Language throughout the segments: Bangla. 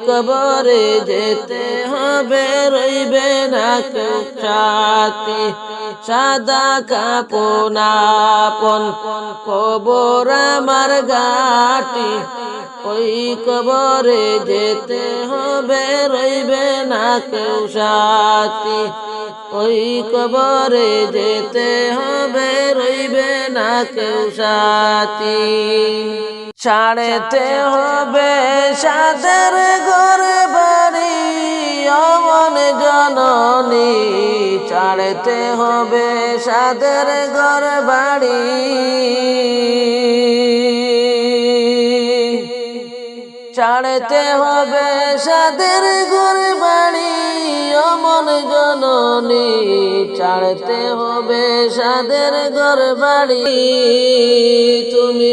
কবরে যেতে হবে, রইবে না কেউ সাথী। সাদা কাপন আপন কবর আমার ঘাটি, ওই কবরে যেতে হবে, রইবে না কেউ সাথী। ওই কবরে যেতে হবে, রইবে না কেউ সাথী। ছাড়তে হবে সাদের ঘর বাড়ি, অমন জননী। ছাড়তে হবে সাদের ঘর বাড়ি, ছাড়তে হবে সাদের ঘর বাড়ি, অমন জননী। ছাড়তে হবে সাদের ঘর বাড়ি, তুমি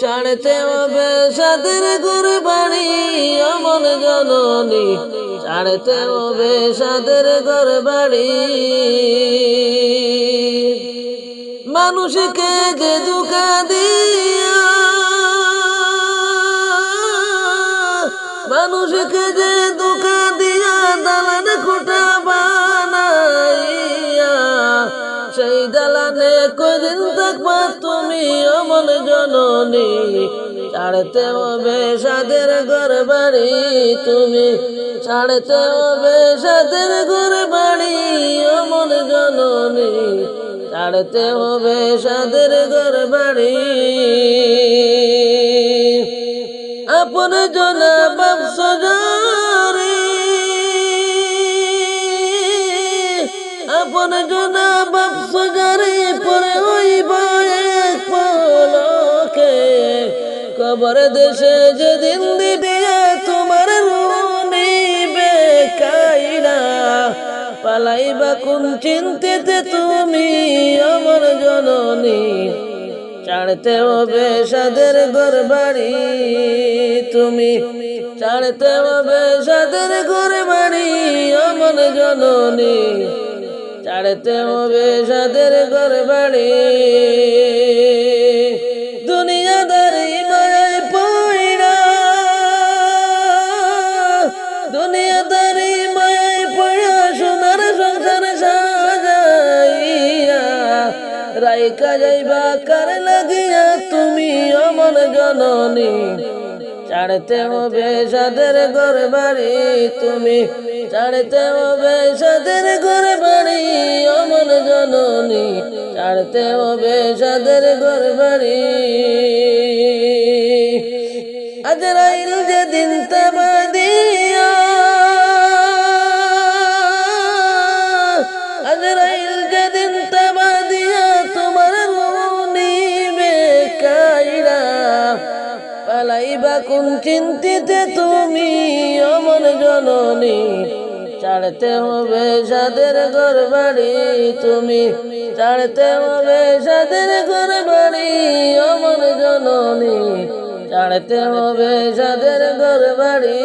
ছাড়তে হবে সাদের ঘর বাড়ি, অমন জননী। ছাড়তে হবে সাদের ঘর বাড়ি। মানুষকে যে ধোঁকা দিয়া, মানুষকে যে ধোঁকা দিয়া দালান কোঠা বানাইয়া, সেই দালানে কদিন থাকবা তুমি, অমন জননী। ছাড়তে হবে সাদের ঘর বাড়ি, তুমি ছাড়তে হবে সাদের ঘর বাড়ি, অমন জননী। ছাড়তে হবে সাদের ঘর বাড়ি। আপন জনা বাপ সজারি, আপন জনা বাপ সজারি, পরে হইব এক পলকে। কবর দেশে যেদিন দিবে তোমার রুনিবে কাইরা, পালাইবা কোন চিন্তিতে তুমি, অমর জননী। ছাড়তে হবে সাদের ঘর বাড়ি, তুমি ছাড়তে হবে সাদের ঘর বাড়ি, অমন জননী। ছাড়তে হবে সাদের ঘর বাড়ি। দুনিয়াদারি মায়ায় পয়ড়া, দুনিয়াদারি মায়ায় পয়ড়া, সোনার সংসার সাজাইয়া, রাইকা যাইবা কার লাগিয়া তুমি, অমন জননী। ছাড়তে হবে সাদের ঘর বাড়ি, তুমি ছাড়তে হবে সাদের ঘর বাড়ি, অমন জননী। ছাড়তে হবে সাদের ঘর বাড়ি। আজরাইল যেদিন তাবা দিয়া, আজরাইল যেদিন তাবা দিয়া তোমার নিবে কাইরা, পালাইবা কোন চিন্তিতে তুমি, অমন জননী। ছাড়তে হবে সাদের ঘর বাড়ি, তুমি ছাড়তে হবে সাদের ঘর বাড়ি, অমন জননী। ছাড়তে হবে সাদের ঘর বাড়ি।